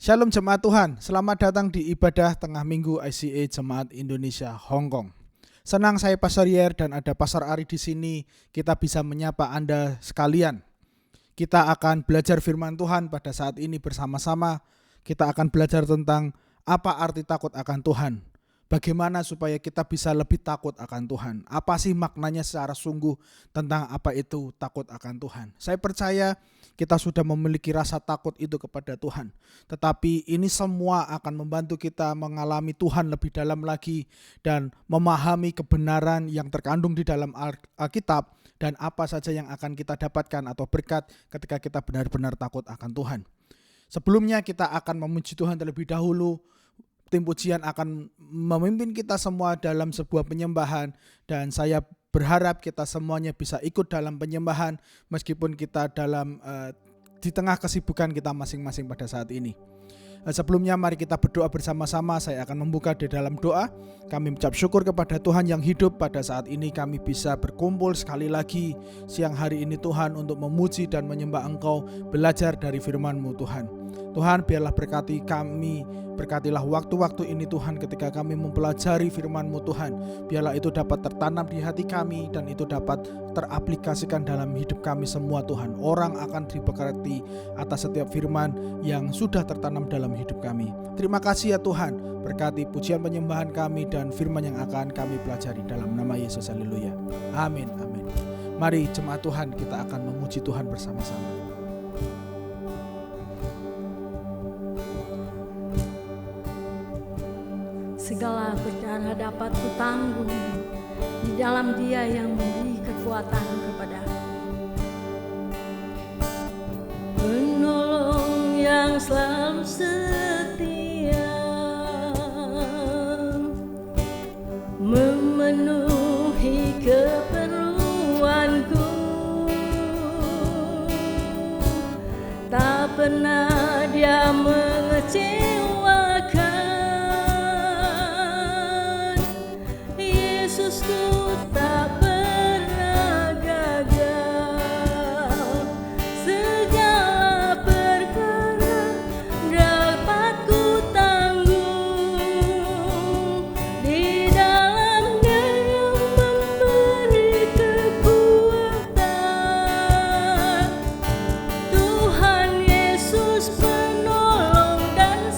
Shalom Jemaat Tuhan, selamat datang di ibadah tengah minggu ICA Jemaat Indonesia Hong Kong. Senang saya Pastor Yer dan ada Pastor Ari di sini, kita bisa menyapa Anda sekalian. Kita akan belajar firman Tuhan pada saat ini bersama-sama. Kita akan belajar tentang apa arti takut akan Tuhan. Bagaimana supaya kita bisa lebih takut akan Tuhan. Apa sih maknanya secara sungguh tentang apa itu takut akan Tuhan. Saya percaya kita sudah memiliki rasa takut itu kepada Tuhan. Tetapi ini semua akan membantu kita mengalami Tuhan lebih dalam lagi dan memahami kebenaran yang terkandung di dalam Alkitab dan apa saja yang akan kita dapatkan atau berkat ketika kita benar-benar takut akan Tuhan. Sebelumnya kita akan memuji Tuhan terlebih dahulu. Tim pujian akan memimpin kita semua dalam sebuah penyembahan dan saya berharap kita semuanya bisa ikut dalam penyembahan meskipun kita di tengah kesibukan kita masing-masing pada saat ini. Sebelumnya mari kita berdoa bersama-sama. Saya akan membuka di dalam doa. Kami mengucap syukur kepada Tuhan yang hidup. Pada saat ini kami bisa berkumpul sekali lagi siang hari ini Tuhan untuk memuji dan menyembah Engkau, belajar dari firman-Mu Tuhan. Tuhan biarlah berkati kami, berkatilah waktu-waktu ini Tuhan ketika kami mempelajari firman-Mu Tuhan. Biarlah itu dapat tertanam di hati kami dan itu dapat teraplikasikan dalam hidup kami semua Tuhan. Orang akan diberkati atas setiap firman yang sudah tertanam dalam hidup kami. Terima kasih ya Tuhan, berkati pujian penyembahan kami dan firman yang akan kami pelajari dalam nama Yesus. Haleluya. Amin, amin. Mari jemaat Tuhan, kita akan memuji Tuhan bersama-sama. Segala bencana dapat kutanggung di dalam Dia yang memberi kekuatan kepadaku. Penolong yang selalu setia, memenuhi keperluanku. Tak pernah Dia mengecewakan. Yesusku tak pernah gagal. Segala perkara dapat ku tanggung di dalam Dia yang memberi kekuatan. Tuhan Yesus penolong dan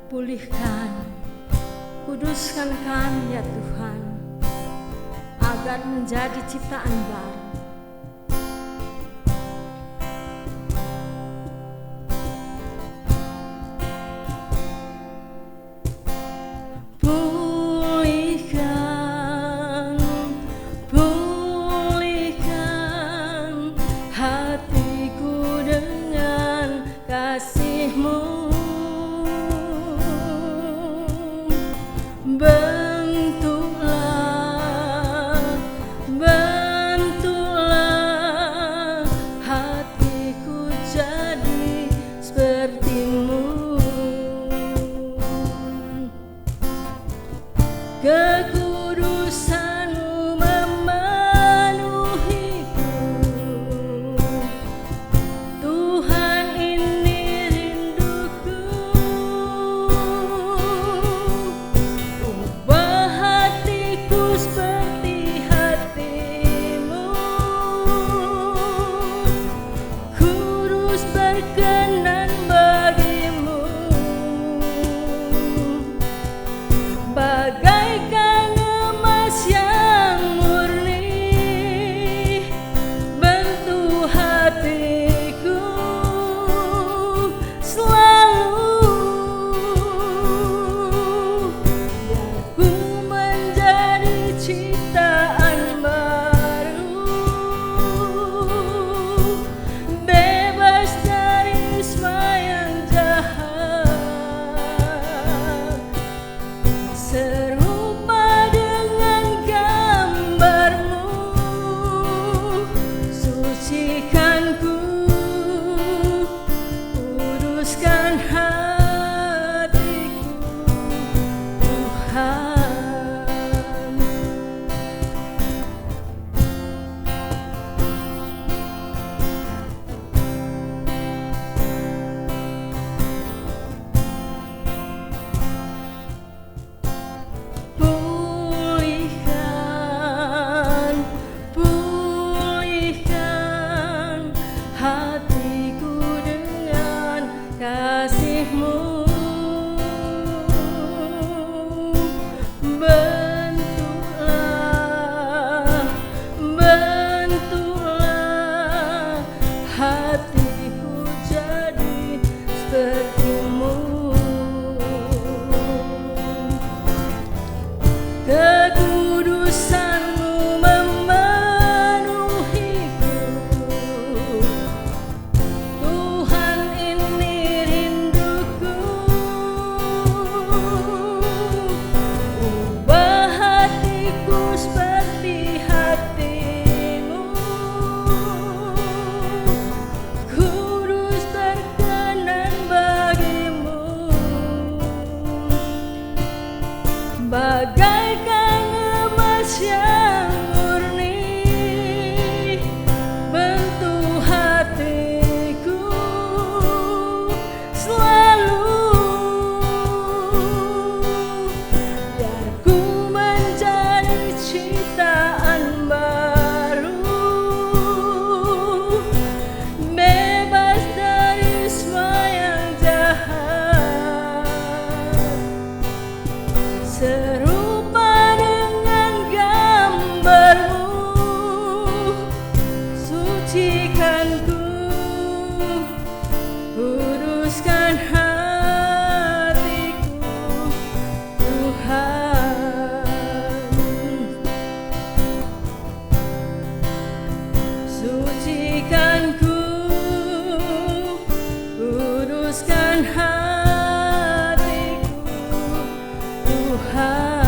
Pulihkan, kuduskan kami ya Tuhan, agar menjadi ciptaan baru. Pulihkan, pulihkan hatiku dengan kasih-Mu. Bentuklah, bentuklah hatiku jadi seperti-Mu. Kekudusan-Mu memenuhiku. Tuhan, ini rinduku. Ubah hatiku seperti hati-Mu. Kudus berkenan bagi-Mu. Bagaikan emas yang murni, bentuk hatiku selalu. Biar ku menjadi ciptaan baru, bebas dari semua yang jahat. Serupa dengan gambar-Mu, sucikanku, kuduskan hatiku, Tuhan. Pulihkan, pulihkan hatiku dengan kasih-Mu. Bentuklah, bentuklah hatiku jadi seperti-Mu. Kekudusan-Mu memenuhiku. Tuhan, ini rinduku. Ubah hatiku seperti hati-Mu. Kudus berkenan bagi-Mu. Bagaikan emas yang murni, bentuk hatiku selalu. Biar ku menjadi ciptaan baru, bebas dari semua yang jahat. Serupa dengan gambar-Mu, sucikanku, kuduskan hatiku, Tuhan. Sucikanku, kuduskan hatiku, Tuhan.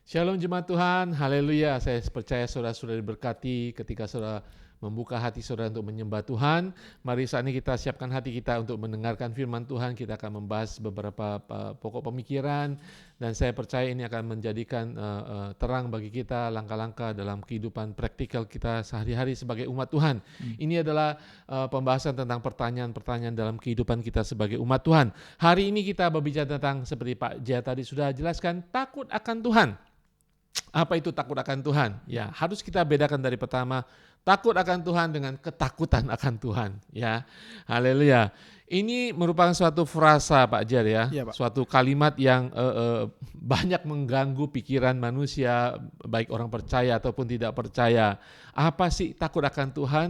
Shalom jemaat Tuhan, haleluya. Saya percaya saudara sudah diberkati ketika saudara membuka hati saudara untuk menyembah Tuhan. Mari saat ini kita siapkan hati kita untuk mendengarkan firman Tuhan. Kita akan membahas beberapa pokok pemikiran, dan saya percaya ini akan menjadikan terang bagi kita langkah-langkah dalam kehidupan praktikal kita sehari-hari sebagai umat Tuhan. Ini adalah pembahasan tentang pertanyaan-pertanyaan dalam kehidupan kita sebagai umat Tuhan. Hari ini kita berbicara tentang, seperti Pak Jaya tadi sudah jelaskan, takut akan Tuhan. Apa itu takut akan Tuhan? Ya, harus kita bedakan dari pertama, takut akan Tuhan dengan ketakutan akan Tuhan. Ya, haleluya. Ini merupakan suatu frasa Pak Jar ya, Pak. Suatu kalimat yang banyak mengganggu pikiran manusia, baik orang percaya ataupun tidak percaya. Apa sih takut akan Tuhan?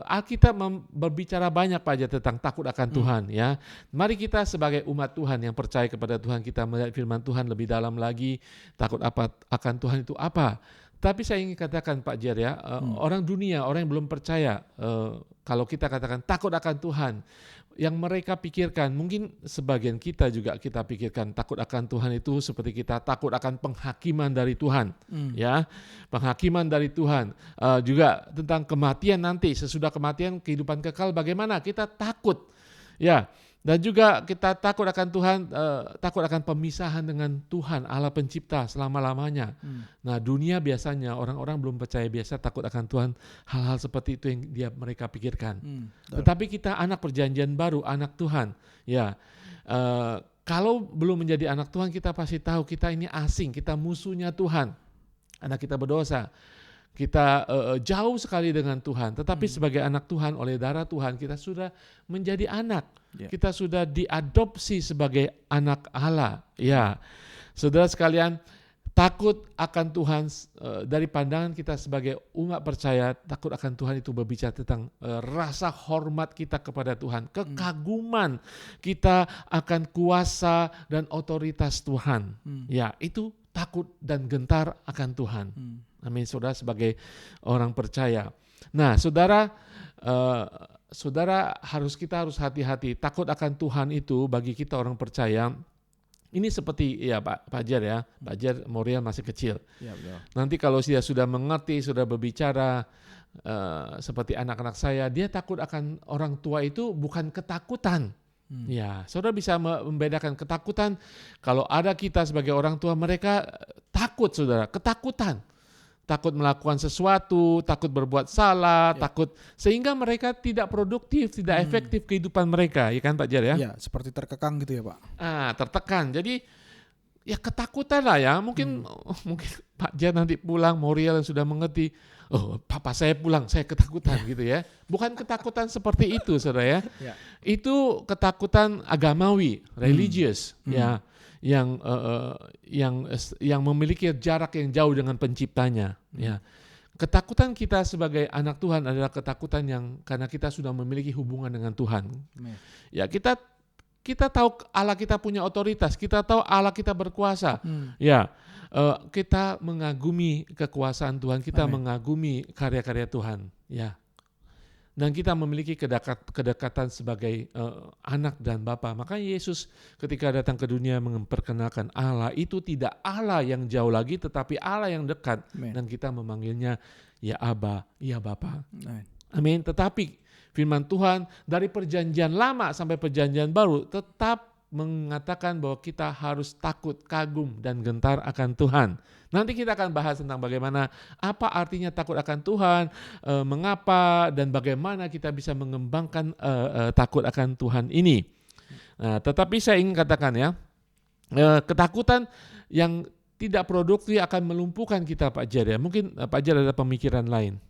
Alkitab berbicara banyak Pak Jar tentang takut akan Tuhan ya. Mari kita sebagai umat Tuhan yang percaya kepada Tuhan, kita melihat firman Tuhan lebih dalam lagi. Takut akan Tuhan itu apa? Tapi saya ingin katakan Pak Jar ya, orang dunia, orang yang belum percaya, kalau kita katakan takut akan Tuhan, yang mereka pikirkan, mungkin sebagian kita juga kita pikirkan takut akan Tuhan itu seperti kita takut akan penghakiman dari Tuhan, ya, penghakiman dari Tuhan, juga tentang kematian nanti, sesudah kematian kehidupan kekal bagaimana, kita takut, ya. Dan juga kita takut akan Tuhan, takut akan pemisahan dengan Tuhan Allah pencipta selama-lamanya. Nah, dunia biasanya orang-orang belum percaya biasa takut akan Tuhan, hal-hal seperti itu yang mereka pikirkan. Tetapi kita anak perjanjian baru, anak Tuhan. Ya, kalau belum menjadi anak Tuhan, kita pasti tahu kita ini asing, kita musuhnya Tuhan. Anak kita berdosa. Kita jauh sekali dengan Tuhan, tetapi sebagai anak Tuhan, oleh darah Tuhan, kita sudah menjadi anak. Kita sudah diadopsi sebagai anak Allah. Ya, saudara sekalian, takut akan Tuhan dari pandangan kita sebagai umat percaya, takut akan Tuhan itu berbicara tentang rasa hormat kita kepada Tuhan, kekaguman kita akan kuasa dan otoritas Tuhan. Ya, itu takut dan gentar akan Tuhan. Amin, saudara, sebagai orang percaya. Nah, saudara, kita harus hati-hati. Takut akan Tuhan itu bagi kita orang percaya, ini seperti ya Pak Jar ya, Pak Jar Morial masih kecil. Ya, nanti kalau dia sudah mengerti, sudah berbicara seperti anak-anak saya, dia takut akan orang tua itu bukan ketakutan. Ya, saudara bisa membedakan ketakutan. Kalau ada kita sebagai orang tua, mereka takut, saudara, ketakutan. Takut melakukan sesuatu, takut berbuat salah, takut, sehingga mereka tidak produktif, tidak efektif kehidupan mereka, ya kan Pak Jar ya? Ya, seperti terkekang gitu ya Pak. Tertekan, jadi ya ketakutan lah ya, mungkin Pak Jar nanti pulang, Morial yang sudah mengerti, oh papa saya pulang, saya ketakutan gitu ya. Bukan ketakutan seperti itu saudara ya. Itu ketakutan agamawi, religious ya. Yang memiliki jarak yang jauh dengan penciptanya. Ya. Ketakutan kita sebagai anak Tuhan adalah ketakutan yang karena kita sudah memiliki hubungan dengan Tuhan. Ya, kita tahu Allah kita punya otoritas, kita tahu Allah kita berkuasa. Ya, kita mengagumi kekuasaan Tuhan, kita mengagumi karya-karya Tuhan. Ya. Dan kita memiliki kedekatan sebagai anak dan bapa. Makanya Yesus ketika datang ke dunia memperkenalkan Allah itu tidak Allah yang jauh lagi, tetapi Allah yang dekat. Dan kita memanggilnya ya Aba, ya Bapa. Amin. Tetapi firman Tuhan dari perjanjian lama sampai perjanjian baru tetap mengatakan bahwa kita harus takut, kagum, dan gentar akan Tuhan. Nanti kita akan bahas tentang bagaimana, apa artinya takut akan Tuhan, mengapa, dan bagaimana kita bisa mengembangkan takut akan Tuhan ini. Nah, tetapi saya ingin katakan ya, ketakutan yang tidak produktif akan melumpuhkan kita Pak Jar ya. Mungkin Pak Jar ada pemikiran lain.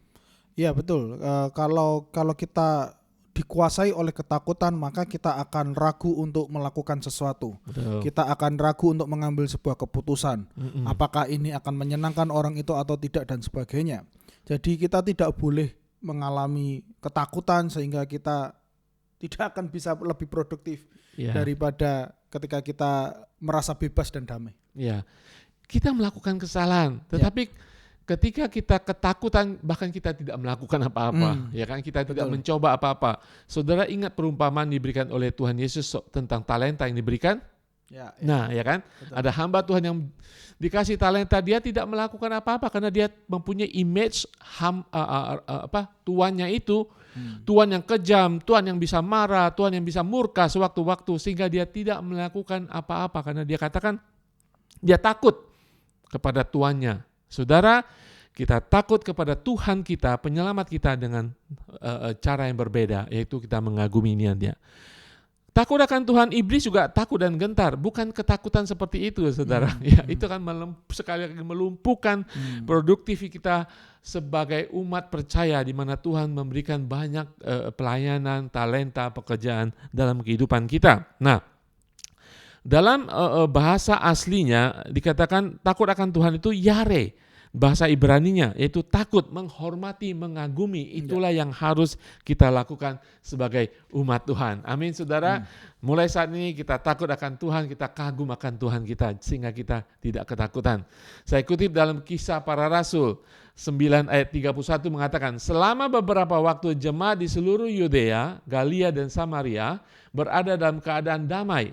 Iya betul, kalau kita dikuasai oleh ketakutan, maka kita akan ragu untuk melakukan sesuatu. Betul. Kita akan ragu untuk mengambil sebuah keputusan. Apakah ini akan menyenangkan orang itu atau tidak dan sebagainya. Jadi kita tidak boleh mengalami ketakutan sehingga kita tidak akan bisa lebih produktif daripada ketika kita merasa bebas dan damai. Ya, kita melakukan kesalahan, tetapi ketika kita ketakutan, bahkan kita tidak melakukan apa-apa, ya kan, kita tidak mencoba apa-apa. Saudara ingat perumpamaan diberikan oleh Tuhan Yesus tentang talenta yang diberikan? Ya, Nah, ya kan? betul. Ada hamba Tuhan yang dikasih talenta, dia tidak melakukan apa-apa karena dia mempunyai image tuannya itu, Tuhan yang kejam, Tuhan yang bisa marah, Tuhan yang bisa murka sewaktu-waktu, sehingga dia tidak melakukan apa-apa karena dia katakan dia takut kepada tuannya. Saudara, kita takut kepada Tuhan kita, penyelamat kita dengan cara yang berbeda, yaitu kita mengagumi dia. Takut akan Tuhan, iblis juga takut dan gentar. Bukan ketakutan seperti itu, saudara. Ya, itu kan sekali lagi melumpuhkan produktivitas kita sebagai umat percaya, di mana Tuhan memberikan banyak pelayanan, talenta, pekerjaan dalam kehidupan kita. Nah, dalam bahasa aslinya dikatakan takut akan Tuhan itu yare. Bahasa Ibraninya yaitu takut, menghormati, mengagumi. Itulah yang harus kita lakukan sebagai umat Tuhan. Amin, saudara. Mulai saat ini kita takut akan Tuhan, kita kagum akan Tuhan kita, sehingga kita tidak ketakutan. Saya kutip dalam Kisah Para Rasul 9 ayat 31 mengatakan, selama beberapa waktu jemaat di seluruh Yudea, Galilea dan Samaria berada dalam keadaan damai.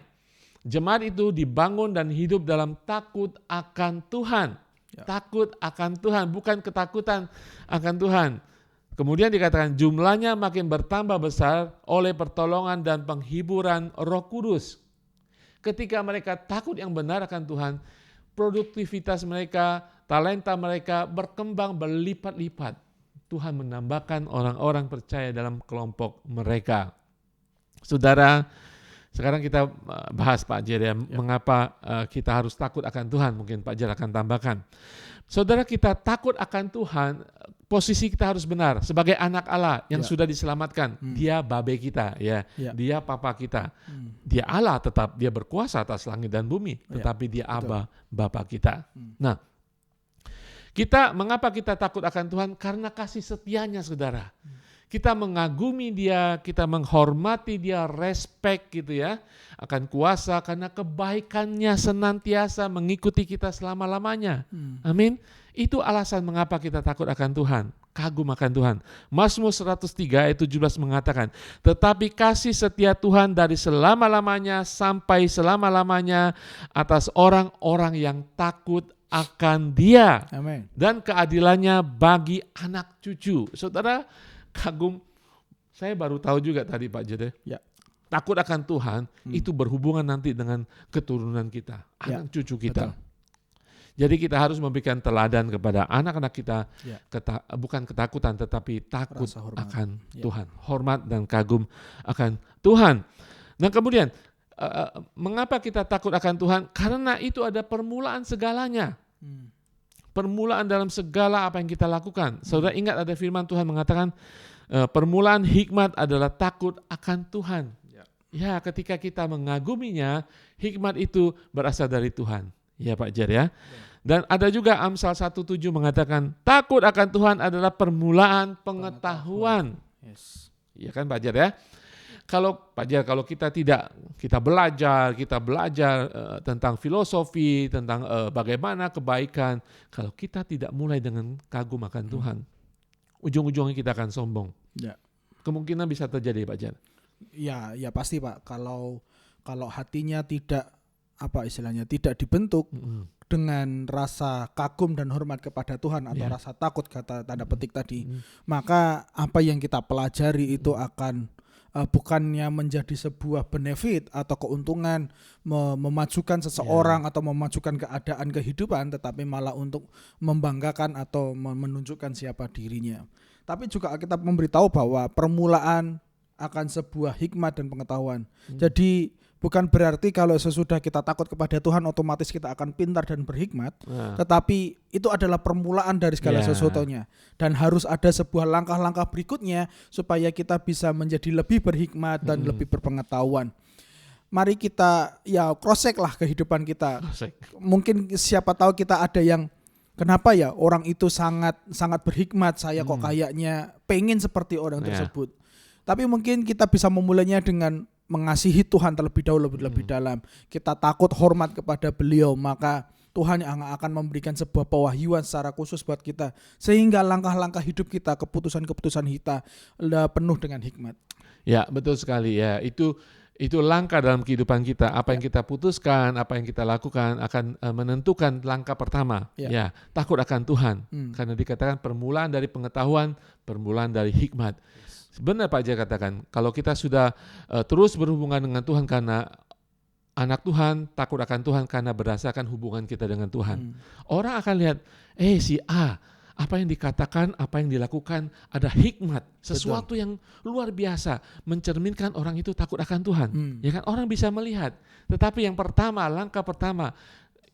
Jemaat itu dibangun dan hidup dalam takut akan Tuhan. Takut akan Tuhan, bukan ketakutan akan Tuhan. Kemudian dikatakan jumlahnya makin bertambah besar oleh pertolongan dan penghiburan Roh Kudus. Ketika mereka takut yang benar akan Tuhan, produktivitas mereka, talenta mereka berkembang berlipat-lipat. Tuhan menambahkan orang-orang percaya dalam kelompok mereka. Saudara, sekarang kita bahas Pak Jer ya, mengapa kita harus takut akan Tuhan, mungkin Pak Jer akan tambahkan. Saudara, kita takut akan Tuhan, posisi kita harus benar sebagai anak Allah yang sudah diselamatkan. Dia babe kita, ya. Dia papa kita. Dia Allah, tetap dia berkuasa atas langit dan bumi, tetapi dia Aba, Bapa kita. Nah, mengapa kita takut akan Tuhan? Karena kasih setianya, saudara. Kita mengagumi dia, kita menghormati dia, respect gitu ya, akan kuasa karena kebaikannya senantiasa mengikuti kita selama-lamanya. Amin. Itu alasan mengapa kita takut akan Tuhan, kagum akan Tuhan. Mazmur 103 ayat 17 mengatakan, tetapi kasih setia Tuhan dari selama-lamanya sampai selama-lamanya atas orang-orang yang takut akan dia. Amin. Dan keadilannya bagi anak cucu. Saudara, kagum, saya baru tahu juga tadi Pak Jede. Ya. Takut akan Tuhan itu berhubungan nanti dengan keturunan kita, anak cucu kita. Betul. Jadi kita harus memberikan teladan kepada anak-anak kita, bukan ketakutan tetapi takut akan Tuhan, hormat dan kagum akan Tuhan. Dan kemudian mengapa kita takut akan Tuhan? Karena itu ada permulaan segalanya. Permulaan dalam segala apa yang kita lakukan. Saudara ingat ada firman Tuhan mengatakan permulaan hikmat adalah takut akan Tuhan. Ya, ketika kita mengaguminya, hikmat itu berasal dari Tuhan. Ya Pak Jer ya. Dan ada juga Amsal 1:7 mengatakan takut akan Tuhan adalah permulaan pengetahuan. Yes. Ya kan Pak Jer ya. Kalau Pak Jer, kalau kita belajar tentang filosofi, tentang bagaimana kebaikan, kalau kita tidak mulai dengan kagum akan Tuhan, ujung-ujungnya kita akan sombong. Ya. Kemungkinan bisa terjadi Pak Jer. Ya pasti Pak. Kalau hatinya tidak tidak dibentuk dengan rasa kagum dan hormat kepada Tuhan atau rasa takut kata tanda petik tadi, maka apa yang kita pelajari itu akan bukannya menjadi sebuah benefit atau keuntungan memajukan seseorang atau memajukan keadaan kehidupan, tetapi malah untuk membanggakan atau menunjukkan siapa dirinya. Tapi juga kita memberitahu bahwa permulaan akan sebuah hikmat dan pengetahuan. Jadi bukan berarti kalau sesudah kita takut kepada Tuhan otomatis kita akan pintar dan berhikmat, tetapi itu adalah permulaan dari segala sesuatunya. Dan harus ada sebuah langkah-langkah berikutnya supaya kita bisa menjadi lebih berhikmat dan lebih berpengetahuan. Mari kita cross check lah kehidupan kita. Mungkin siapa tahu kita ada yang kenapa ya orang itu sangat berhikmat, saya kok kayaknya pengen seperti orang tersebut. Tapi mungkin kita bisa memulainya dengan mengasihi Tuhan terlebih dahulu, lebih dalam. Kita takut hormat kepada beliau, maka Tuhan yang akan memberikan sebuah pewahyuan secara khusus buat kita. Sehingga langkah-langkah hidup kita, keputusan-keputusan kita penuh dengan hikmat. Ya betul sekali ya. Itu langkah dalam kehidupan kita. Apa yang kita putuskan, apa yang kita lakukan akan menentukan langkah pertama. Ya, takut akan Tuhan. Karena dikatakan permulaan dari pengetahuan, permulaan dari hikmat. Benar Pak Jaya katakan, kalau kita sudah terus berhubungan dengan Tuhan karena anak Tuhan, takut akan Tuhan karena berdasarkan hubungan kita dengan Tuhan. Orang akan lihat, si A, apa yang dikatakan, apa yang dilakukan, ada hikmat, sesuatu yang luar biasa, mencerminkan orang itu takut akan Tuhan. Ya kan, orang bisa melihat. Tetapi yang pertama, langkah pertama,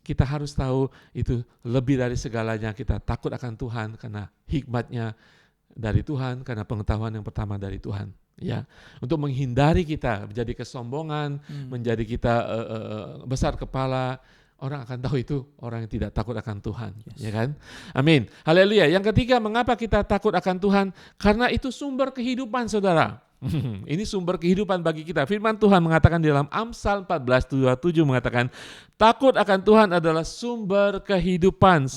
kita harus tahu itu lebih dari segalanya, kita takut akan Tuhan karena hikmatnya dari Tuhan, karena pengetahuan yang pertama dari Tuhan. Ya, untuk menghindari kita menjadi kesombongan, menjadi kita besar kepala, orang akan tahu itu orang yang tidak takut akan Tuhan, ya kan? Amin. Haleluya. Yang ketiga, mengapa kita takut akan Tuhan? Karena itu sumber kehidupan, saudara. Ini sumber kehidupan bagi kita. Firman Tuhan mengatakan di dalam Amsal 14:27 mengatakan, takut akan Tuhan adalah sumber kehidupan,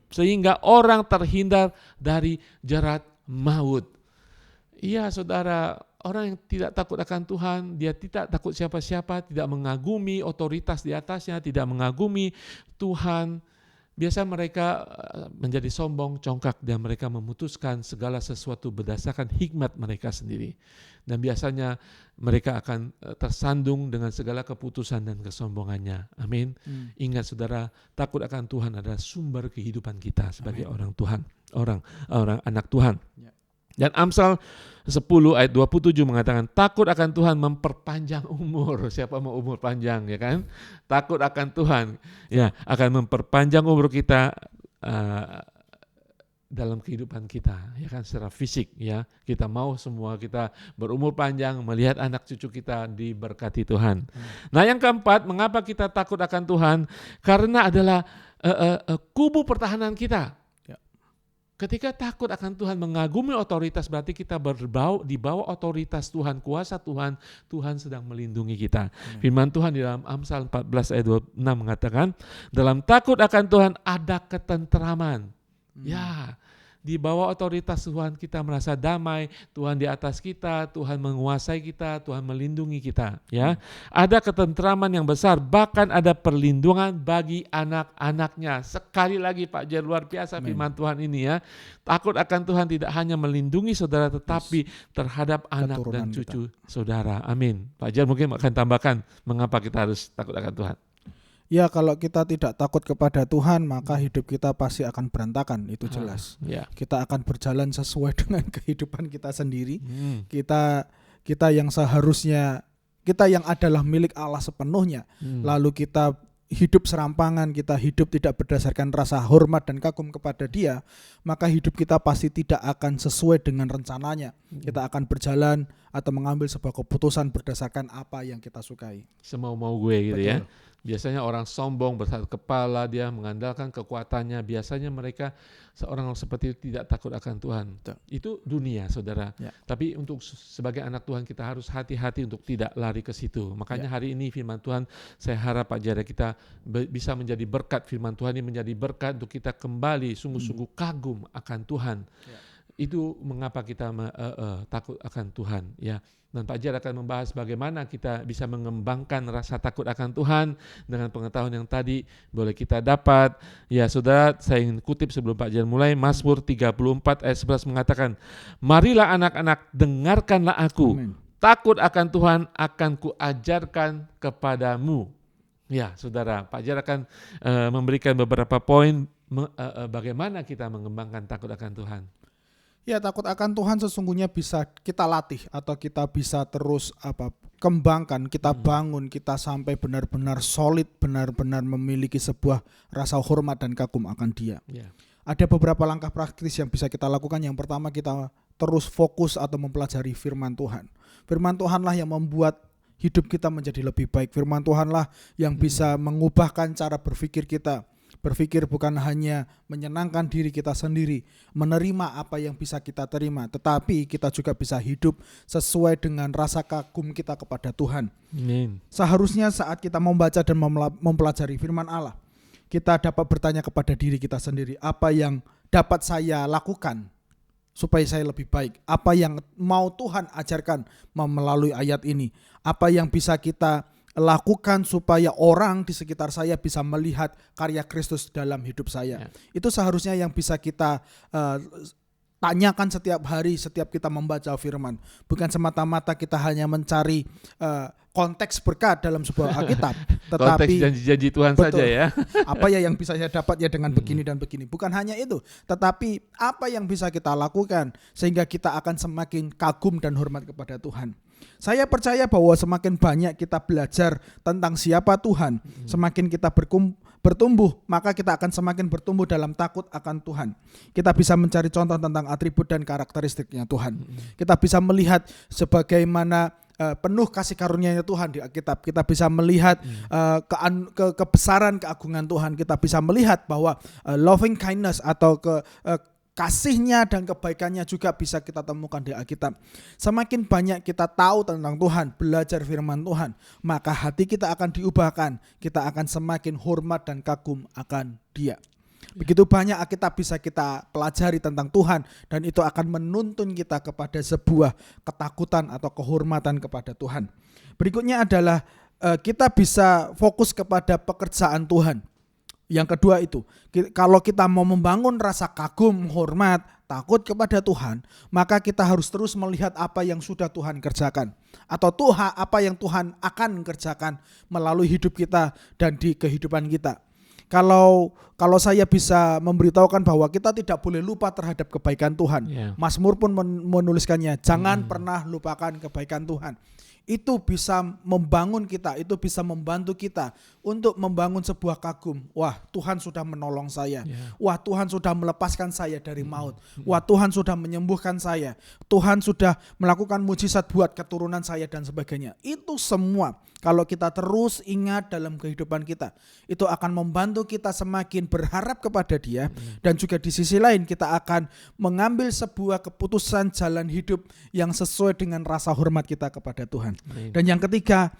sehingga orang terhindar dari jerat maut. Iya, saudara. Orang yang tidak takut akan Tuhan, dia tidak takut siapa-siapa, tidak mengagumi otoritas di atasnya, tidak mengagumi Tuhan. Biasa mereka menjadi sombong, congkak, dan mereka memutuskan segala sesuatu berdasarkan hikmat mereka sendiri. Dan biasanya mereka akan tersandung dengan segala keputusan dan kesombongannya. Amin. Ingat saudara, takut akan Tuhan adalah sumber kehidupan kita sebagai orang Tuhan, orang anak Tuhan. Dan Amsal 10 ayat 27 mengatakan, takut akan Tuhan memperpanjang umur. Siapa mau umur panjang, ya kan? Takut akan Tuhan, ya, akan memperpanjang umur kita dalam kehidupan kita, ya kan, secara fisik, ya. Kita mau semua kita berumur panjang, melihat anak cucu kita diberkati Tuhan. Nah, yang keempat, mengapa kita takut akan Tuhan? Karena adalah kubu pertahanan kita. Ketika takut akan Tuhan, mengagumi otoritas, berarti kita di bawah otoritas Tuhan, kuasa Tuhan, Tuhan sedang melindungi kita. Firman Tuhan di dalam Amsal 14 ayat 26 mengatakan, dalam takut akan Tuhan ada ketenteraman. Ya, di bawah otoritas Tuhan kita merasa damai, Tuhan di atas kita, Tuhan menguasai kita, Tuhan melindungi kita. Ya, ada ketenteraman yang besar, bahkan ada perlindungan bagi anak-anaknya. Sekali lagi Pak Jer, luar biasa firman Tuhan ini, ya. Takut akan Tuhan tidak hanya melindungi saudara, tetapi terhadap anak dan cucu saudara. Amin. Pak Jer mungkin akan tambahkan mengapa kita harus takut akan Tuhan. Ya, kalau kita tidak takut kepada Tuhan, maka hidup kita pasti akan berantakan, itu jelas. Kita akan berjalan sesuai dengan kehidupan kita sendiri. Kita yang seharusnya, kita yang adalah milik Allah sepenuhnya, lalu kita hidup serampangan, kita hidup tidak berdasarkan rasa hormat dan kagum kepada Dia, maka hidup kita pasti tidak akan sesuai dengan rencananya. Kita akan berjalan atau mengambil sebuah keputusan berdasarkan apa yang kita sukai. Semau-mau gue gitu. Betul. Ya. Biasanya orang sombong, besar kepala, dia mengandalkan kekuatannya. Biasanya mereka seorang seperti itu tidak takut akan Tuhan. Betul. Itu dunia, saudara. Ya. Tapi untuk sebagai anak Tuhan kita harus hati-hati untuk tidak lari ke situ. Makanya hari ini firman Tuhan, saya harap Pak Jaya kita bisa menjadi berkat. Firman Tuhan ini menjadi berkat untuk kita kembali sungguh-sungguh kagum akan Tuhan. Ya. Itu mengapa kita takut akan Tuhan, ya. Dan Pak Jar akan membahas bagaimana kita bisa mengembangkan rasa takut akan Tuhan dengan pengetahuan yang tadi boleh kita dapat. Ya, saudara, saya ingin kutip sebelum Pak Jar mulai. Mazmur 34 ayat 11 mengatakan, marilah anak-anak, dengarkanlah aku. Amen. Takut akan Tuhan akan kuajarkan kepadamu. Ya, saudara, Pak Jar akan memberikan beberapa poin bagaimana kita mengembangkan takut akan Tuhan. Ya, takut akan Tuhan sesungguhnya bisa kita latih atau kita bisa terus kembangkan, kita bangun, kita sampai benar-benar solid, benar-benar memiliki sebuah rasa hormat dan kagum akan Dia. Ada beberapa langkah praktis yang bisa kita lakukan. Yang pertama, kita terus fokus atau mempelajari firman Tuhan. Firman Tuhanlah yang membuat hidup kita menjadi lebih baik. Firman Tuhanlah yang bisa mengubahkan cara berpikir kita. Berpikir bukan hanya menyenangkan diri kita sendiri, menerima apa yang bisa kita terima, tetapi kita juga bisa hidup sesuai dengan rasa kagum kita kepada Tuhan. Amin. Seharusnya saat kita membaca dan mempelajari firman Allah, kita dapat bertanya kepada diri kita sendiri, apa yang dapat saya lakukan supaya saya lebih baik? Apa yang mau Tuhan ajarkan melalui ayat ini? Apa yang bisa kita lakukan supaya orang di sekitar saya bisa melihat karya Kristus dalam hidup saya. Ya. Itu seharusnya yang bisa kita tanyakan setiap hari, setiap kita membaca firman. Bukan semata-mata kita hanya mencari konteks berkat dalam sebuah Alkitab, Konteks tetapi janji-janji Tuhan betul, saja ya. apa ya yang bisa saya dapat ya dengan begini dan begini. Bukan hanya itu, tetapi apa yang bisa kita lakukan sehingga kita akan semakin kagum dan hormat kepada Tuhan. Saya percaya bahwa semakin banyak kita belajar tentang siapa Tuhan, semakin kita bertumbuh, maka kita akan semakin bertumbuh dalam takut akan Tuhan. Kita bisa mencari contoh tentang atribut dan karakteristiknya Tuhan. Kita bisa melihat sebagaimana penuh kasih karunia-Nya Tuhan di Alkitab. Kita bisa melihat kebesaran keagungan Tuhan. Kita bisa melihat bahwa loving kindness atau kasih-Nya dan kebaikan-Nya juga bisa kita temukan di Alkitab. Semakin banyak kita tahu tentang Tuhan, belajar firman Tuhan, maka hati kita akan diubahkan. Kita akan semakin hormat dan kagum akan Dia. Begitu banyak Alkitab bisa kita pelajari tentang Tuhan, dan itu akan menuntun kita kepada sebuah ketakutan atau kehormatan kepada Tuhan. Berikutnya adalah kita bisa fokus kepada pekerjaan Tuhan. Yang kedua itu, kalau kita mau membangun rasa kagum, hormat, takut kepada Tuhan, maka kita harus terus melihat apa yang sudah Tuhan kerjakan. Atau apa yang Tuhan akan kerjakan melalui hidup kita dan di kehidupan kita. Kalau saya bisa memberitahukan bahwa kita tidak boleh lupa terhadap kebaikan Tuhan. Mazmur pun menuliskannya, jangan pernah lupakan kebaikan Tuhan. Itu bisa membangun kita, itu bisa membantu kita untuk membangun sebuah kagum. Wah, Tuhan sudah menolong saya. Wah, Tuhan sudah melepaskan saya dari maut. Wah, Tuhan sudah menyembuhkan saya. Tuhan sudah melakukan mujizat buat keturunan saya dan sebagainya. Itu semua kalau kita terus ingat dalam kehidupan kita, itu akan membantu kita semakin berharap kepada Dia. Dan juga di sisi lain kita akan mengambil sebuah keputusan jalan hidup yang sesuai dengan rasa hormat kita kepada Tuhan. Dan yang ketiga,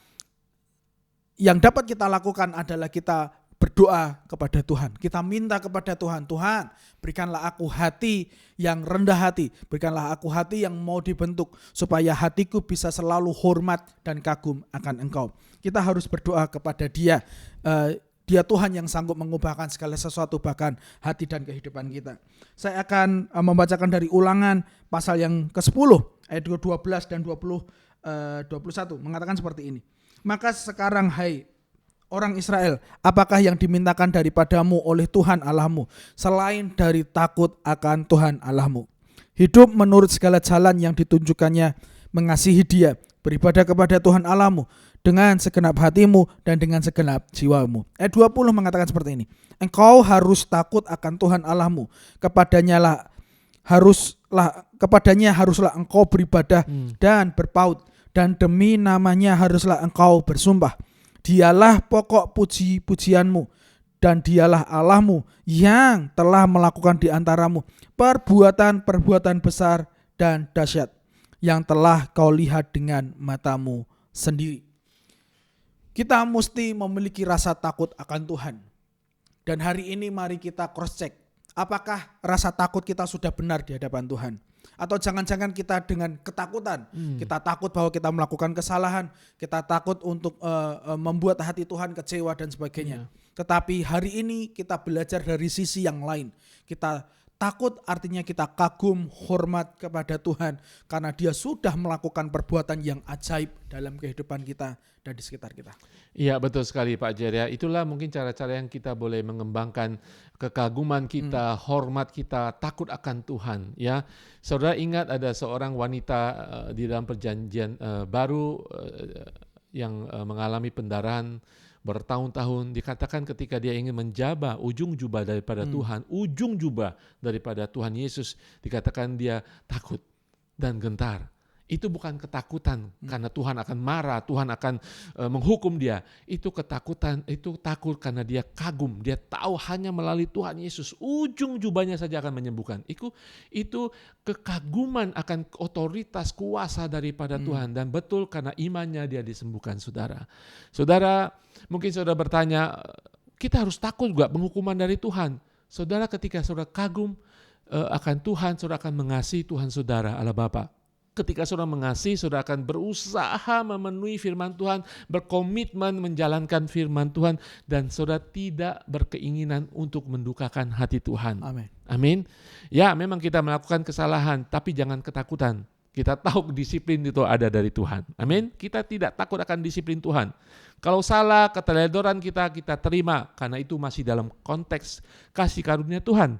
yang dapat kita lakukan adalah kita berdoa kepada Tuhan. Kita minta kepada Tuhan, Tuhan berikanlah aku hati yang rendah hati, berikanlah aku hati yang mau dibentuk, supaya hatiku bisa selalu hormat dan kagum akan Engkau. Kita harus berdoa kepada Dia. Dia Tuhan yang sanggup mengubahkan segala sesuatu, bahkan hati dan kehidupan kita. Saya akan membacakan dari Ulangan pasal yang ke-10 ayat 12 dan 21 mengatakan seperti ini. Maka sekarang hai orang Israel, apakah yang dimintakan daripadamu oleh Tuhan Allahmu selain dari takut akan Tuhan Allahmu? Hidup menurut segala jalan yang ditunjukkannya, mengasihi Dia, beribadah kepada Tuhan Allahmu dengan segenap hatimu dan dengan segenap jiwamu. Ayat 20 mengatakan seperti ini. Engkau harus takut akan Tuhan Allahmu, kepadanya haruslah engkau beribadah dan berpaut, dan demi namanya haruslah engkau bersumpah. Dialah pokok puji-pujianmu, dan dialah Allahmu yang telah melakukan di antaramu perbuatan-perbuatan besar dan dahsyat yang telah kau lihat dengan matamu sendiri. Kita mesti memiliki rasa takut akan Tuhan. Dan hari ini mari kita cross check. Apakah rasa takut kita sudah benar di hadapan Tuhan? Atau jangan-jangan kita dengan ketakutan, kita takut bahwa kita melakukan kesalahan, kita takut untuk membuat hati Tuhan kecewa dan sebagainya. Tetapi hari ini kita belajar dari sisi yang lain. Kita takut artinya kita kagum, hormat kepada Tuhan karena Dia sudah melakukan perbuatan yang ajaib dalam kehidupan kita dan di sekitar kita. Iya, betul sekali Pak Jer ya. Itulah mungkin cara-cara yang kita boleh mengembangkan kekaguman kita, hormat kita, takut akan Tuhan ya. Saudara ingat ada seorang wanita di dalam perjanjian baru yang mengalami pendarahan bertahun-tahun. Dikatakan ketika dia ingin menjabah ujung jubah daripada Tuhan, ujung jubah daripada Tuhan Yesus, dikatakan dia takut dan gentar. Itu bukan ketakutan karena Tuhan akan marah, Tuhan akan menghukum dia. Itu ketakutan, itu takut karena dia kagum. Dia tahu hanya melalui Tuhan Yesus, ujung jubahnya saja akan menyembuhkan. Itu kekaguman akan otoritas kuasa daripada Tuhan. Dan betul karena imannya dia disembuhkan, saudara. Saudara, mungkin saudara bertanya, kita harus takut juga penghukuman dari Tuhan. Saudara, ketika saudara kagum akan Tuhan, saudara akan mengasihi Tuhan saudara, Allah Bapa. Ketika saudara mengasihi, saudara akan berusaha memenuhi firman Tuhan, berkomitmen menjalankan firman Tuhan, dan saudara tidak berkeinginan untuk mendukakan hati Tuhan. Amin. Amin. Ya, memang kita melakukan kesalahan, tapi jangan ketakutan. Kita tahu disiplin itu ada dari Tuhan. Amin. Kita tidak takut akan disiplin Tuhan. Kalau salah, keteledoran kita terima, karena itu masih dalam konteks kasih karunia Tuhan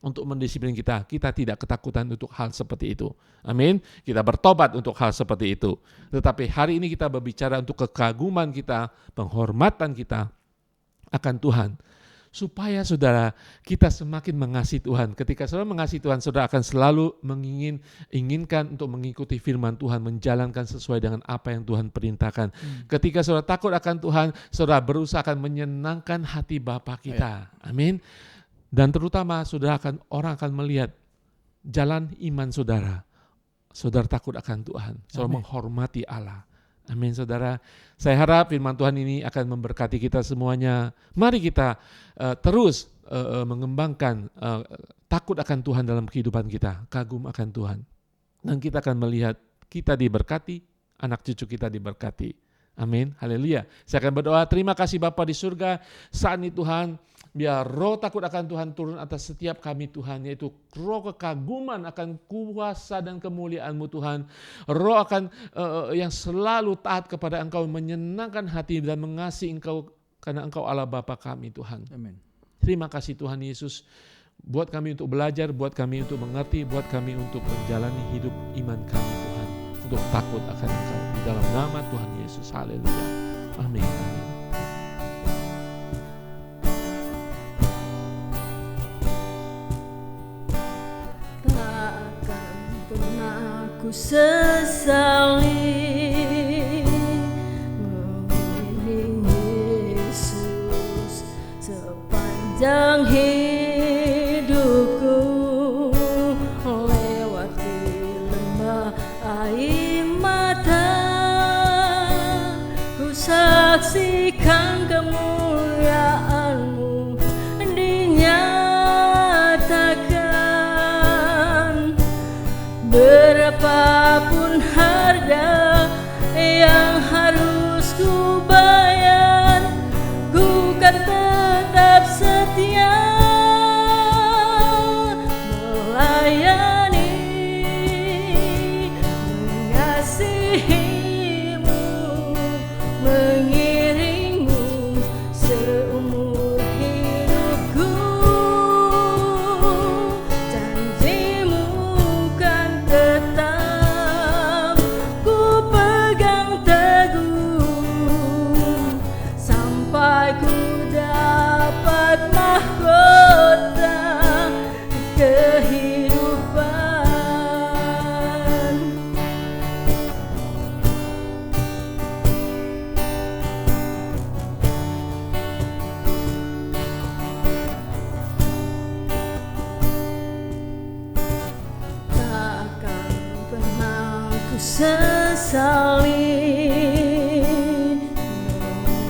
untuk mendisiplin kita. Kita tidak ketakutan untuk hal seperti itu. Amin. Kita bertobat untuk hal seperti itu. Tetapi hari ini kita berbicara untuk kekaguman kita, penghormatan kita akan Tuhan. Supaya saudara, kita semakin mengasihi Tuhan. Ketika saudara mengasihi Tuhan, saudara akan selalu inginkan untuk mengikuti firman Tuhan, menjalankan sesuai dengan apa yang Tuhan perintahkan. Ketika saudara takut akan Tuhan, saudara berusaha akan menyenangkan hati Bapa kita. Amin. Dan terutama orang akan melihat jalan iman saudara. Saudara takut akan Tuhan, saudara menghormati Allah. Amin saudara. Saya harap firman Tuhan ini akan memberkati kita semuanya. Mari kita terus mengembangkan takut akan Tuhan dalam kehidupan kita, kagum akan Tuhan. Dan kita akan melihat kita diberkati, anak cucu kita diberkati. Amin, haleluya. Saya akan berdoa, terima kasih Bapa di surga. Saat ini Tuhan, biar roh takut akan Tuhan turun atas setiap kami Tuhan, yaitu roh kekaguman akan kuasa dan kemuliaan-Mu Tuhan. Roh akan yang selalu taat kepada Engkau, menyenangkan hati dan mengasihi Engkau, karena Engkau Allah Bapa kami Tuhan. Amin. Terima kasih Tuhan Yesus, buat kami untuk belajar, buat kami untuk mengerti, buat kami untuk menjalani hidup iman kami Tuhan, untuk takut akan Engkau. Di dalam nama Tuhan Yesus, haleluya. Amin. Amin. Ku sesali mengiring Yesus sepanjang hidupku, lewati lembah air mata, ku saksikan kemuliaan-Mu dinyatakan. Berapapun harga yang harus ku bayar, ku kan tetap setia melayani, mengasihi-Mu, mengiring-Mu seumur hidupku. Janji-Mu kan tetap ku pegang teguh, sampai ku dapat mahkota kehidupan. Takkan pernah ku sesali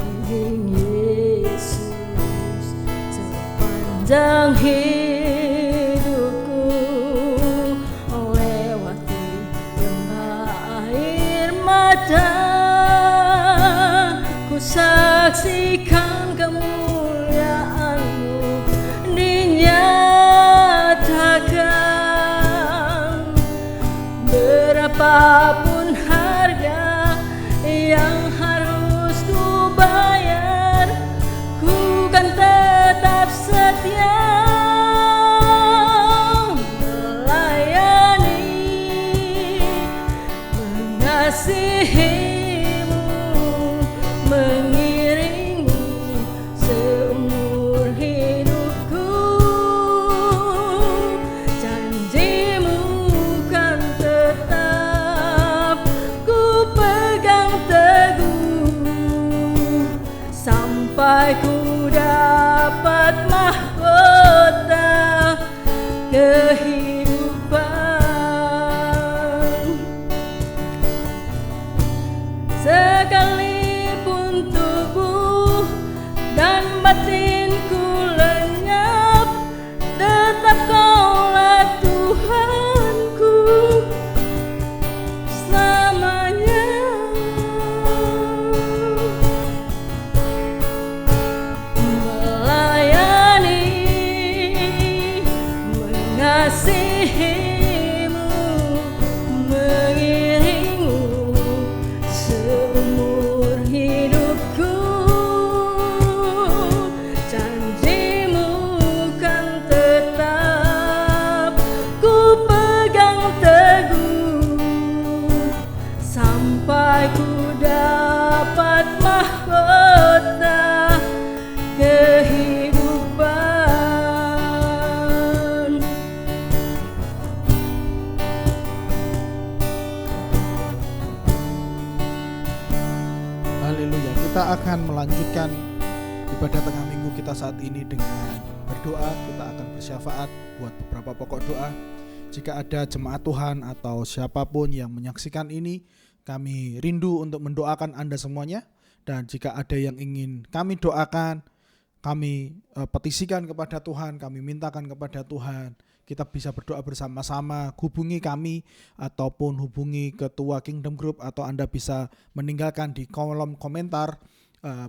mengiring Yesus sepanjang hidupku, lewati lembah air mata, ku saksikan kemuliaan-Mu dinyatakan. Berapapun harga yang harus ku bayar, ku kan tetap setia melayani, mengasihi-Mu, mengiring-Mu seumur hidupku. Janji-Mu kan tetap ku pegang teguh, sampai ku dapat mahkota kehidupan. Sekalipun tubuh dan batinku lenyap, tetap Kaulah Tuhanku. Kita akan melanjutkan ibadah tengah minggu kita saat ini dengan berdoa. Kita akan bersyafaat buat beberapa pokok doa. Jika ada jemaat Tuhan atau siapapun yang menyaksikan ini, kami rindu untuk mendoakan Anda semuanya. Dan jika ada yang ingin kami doakan, kami petisikan kepada Tuhan, kami mintakan kepada Tuhan, kita bisa berdoa bersama-sama. Hubungi kami ataupun hubungi ketua Kingdom Group, atau Anda bisa meninggalkan di kolom komentar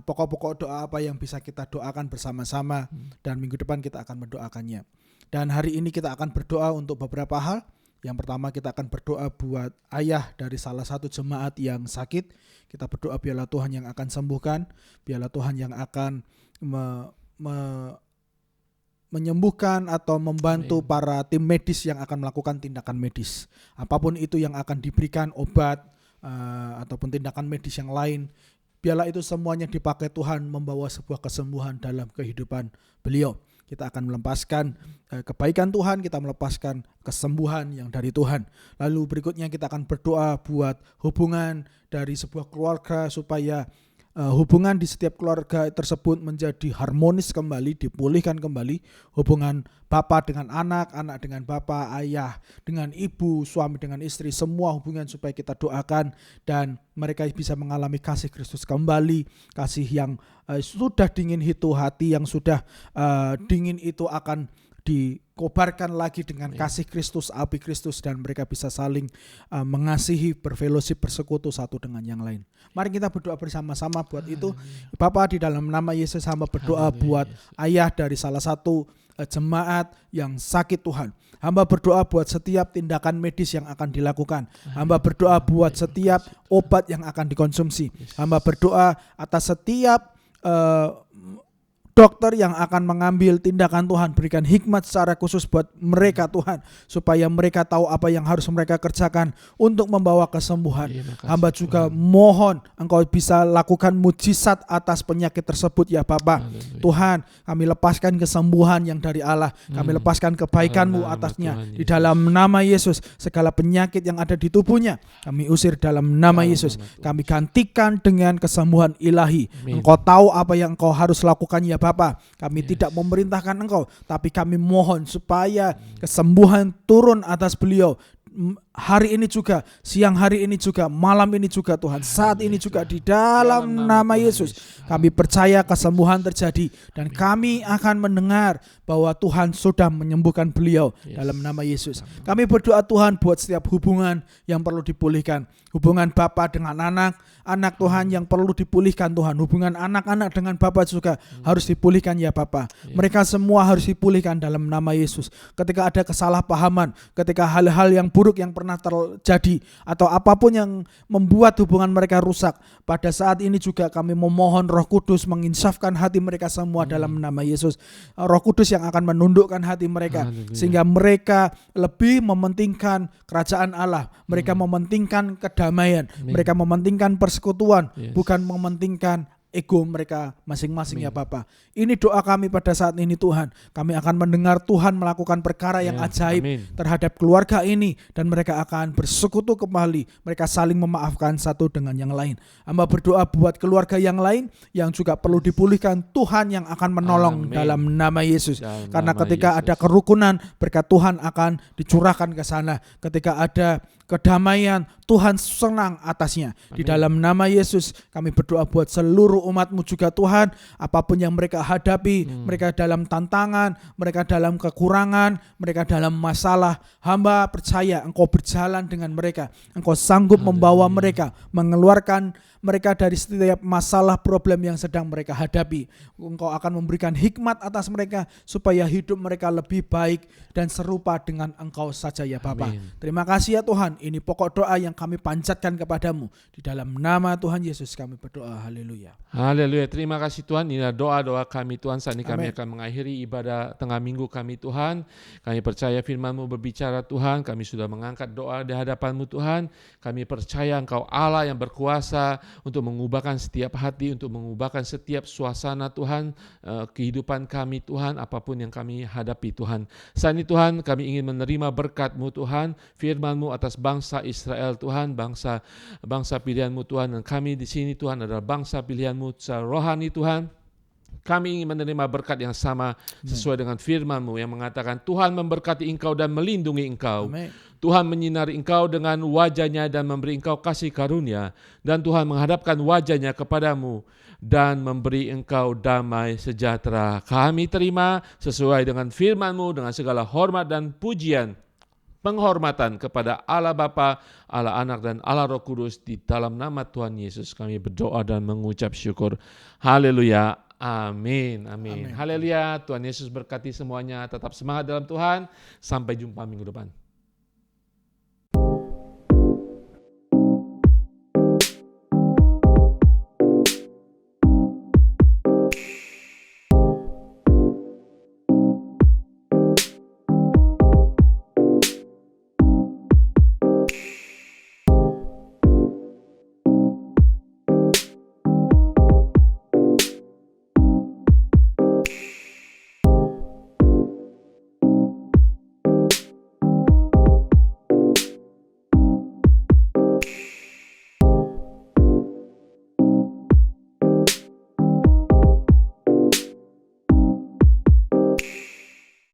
pokok-pokok doa apa yang bisa kita doakan bersama-sama, dan minggu depan kita akan mendoakannya. Dan hari ini kita akan berdoa untuk beberapa hal. Yang pertama, kita akan berdoa buat ayah dari salah satu jemaat yang sakit. Kita berdoa biarlah Tuhan yang akan sembuhkan, biarlah Tuhan yang akan menyembuhkan atau membantu para tim medis yang akan melakukan tindakan medis. Apapun itu yang akan diberikan, obat ataupun tindakan medis yang lain, biarlah itu semuanya dipakai Tuhan membawa sebuah kesembuhan dalam kehidupan beliau. Kita akan melepaskan kebaikan Tuhan, kita melepaskan kesembuhan yang dari Tuhan. Lalu berikutnya kita akan berdoa buat hubungan dari sebuah keluarga, supaya hubungan di setiap keluarga tersebut menjadi harmonis kembali, dipulihkan kembali. Hubungan bapak dengan anak, anak dengan bapak, ayah dengan ibu, suami dengan istri, semua hubungan supaya kita doakan dan mereka bisa mengalami kasih Kristus kembali. Kasih yang sudah dingin itu, hati yang sudah dingin itu akan dikobarkan lagi dengan kasih Kristus, api Kristus, dan mereka bisa saling mengasihi, berfellowship, bersekutu satu dengan yang lain. Mari kita berdoa bersama-sama buat itu. Bapa, di dalam nama Yesus hamba berdoa buat ayah dari salah satu jemaat yang sakit Tuhan. Hamba berdoa buat setiap tindakan medis yang akan dilakukan. Hamba berdoa buat setiap obat yang akan dikonsumsi. Hamba berdoa atas setiap dokter yang akan mengambil tindakan. Tuhan, berikan hikmat secara khusus buat mereka Tuhan, supaya mereka tahu apa yang harus mereka kerjakan untuk membawa kesembuhan. Hamba juga mohon Engkau bisa lakukan mujizat atas penyakit tersebut ya Bapa. Tuhan, kami lepaskan kesembuhan yang dari Allah, kami lepaskan kebaikan-Mu atasnya. Di dalam nama Yesus, segala penyakit yang ada di tubuhnya kami usir dalam nama Yesus. Kami gantikan dengan kesembuhan ilahi. Engkau tahu apa yang Engkau harus lakukan ya Bapa. Kami tidak memerintahkan Engkau, tapi kami mohon supaya kesembuhan turun atas beliau. Hari ini juga, siang hari ini juga, malam ini juga Tuhan, saat ini juga, di dalam nama Yesus kami percaya kesembuhan terjadi, dan kami akan mendengar bahwa Tuhan sudah menyembuhkan beliau dalam nama Yesus. Kami berdoa Tuhan buat setiap hubungan yang perlu dipulihkan, hubungan Bapa dengan anak Tuhan yang perlu dipulihkan Tuhan, hubungan anak-anak dengan Bapa juga harus dipulihkan ya Bapa. Mereka semua harus dipulihkan dalam nama Yesus. Ketika ada kesalahpahaman, ketika hal-hal yang buruk yang pernah terjadi atau apapun yang membuat hubungan mereka rusak, pada saat ini juga kami memohon Roh Kudus menginsafkan hati mereka semua dalam nama Yesus. Roh Kudus yang akan menundukkan hati mereka, sehingga mereka lebih mementingkan kerajaan Allah, mereka mementingkan kedamaian, mereka mementingkan persekutuan, bukan mementingkan ego mereka masing-masing ya Bapa. Ini doa kami pada saat ini Tuhan. Kami akan mendengar Tuhan melakukan perkara yang ajaib terhadap keluarga ini, dan mereka akan bersekutu kembali. Mereka saling memaafkan satu dengan yang lain. Hamba berdoa buat keluarga yang lain yang juga perlu dipulihkan. Tuhan yang akan menolong dalam nama Yesus. Karena ketika ada kerukunan, berkat Tuhan akan dicurahkan ke sana. Ketika ada kedamaian, Tuhan senang atasnya. Di dalam nama Yesus kami berdoa buat seluruh umat-Mu juga Tuhan. Apapun yang mereka hadapi, mereka dalam tantangan, mereka dalam kekurangan, mereka dalam masalah, hamba percaya Engkau berjalan dengan mereka. Engkau sanggup membawa mereka, mengeluarkan mereka dari setiap masalah problem yang sedang mereka hadapi. Engkau akan memberikan hikmat atas mereka supaya hidup mereka lebih baik dan serupa dengan Engkau saja ya Bapa. Terima kasih ya Tuhan. Ini pokok doa yang kami panjatkan kepadamu. Di dalam nama Tuhan Yesus kami berdoa. Haleluya. Haleluya. Terima kasih Tuhan. Inilah doa-doa kami Tuhan. Saat ini kami akan mengakhiri ibadah tengah minggu kami Tuhan. Kami percaya firman-Mu berbicara Tuhan. Kami sudah mengangkat doa di hadapan-Mu Tuhan. Kami percaya Engkau Allah yang berkuasa untuk mengubahkan setiap hati, untuk mengubahkan setiap suasana Tuhan, kehidupan kami Tuhan, apapun yang kami hadapi Tuhan. Saat ini Tuhan kami ingin menerima berkat-Mu Tuhan, firman-Mu atas bangsa Israel Tuhan, bangsa pilihan-Mu Tuhan, dan kami di sini Tuhan adalah bangsa pilihan-Mu secara rohani Tuhan. Kami ingin menerima berkat yang sama sesuai dengan firman-Mu yang mengatakan Tuhan memberkati engkau dan melindungi engkau. Amin. Tuhan menyinari engkau dengan wajah-Nya dan memberi engkau kasih karunia. Dan Tuhan menghadapkan wajah-Nya kepadamu dan memberi engkau damai sejahtera. Kami terima sesuai dengan firman-Mu dengan segala hormat dan pujian, penghormatan kepada Allah Bapa, Allah Anak dan Allah Roh Kudus. Di dalam nama Tuhan Yesus kami berdoa dan mengucap syukur. Haleluya. Amin. Amin. Haleluya. Tuhan Yesus berkati semuanya. Tetap semangat dalam Tuhan. Sampai jumpa minggu depan.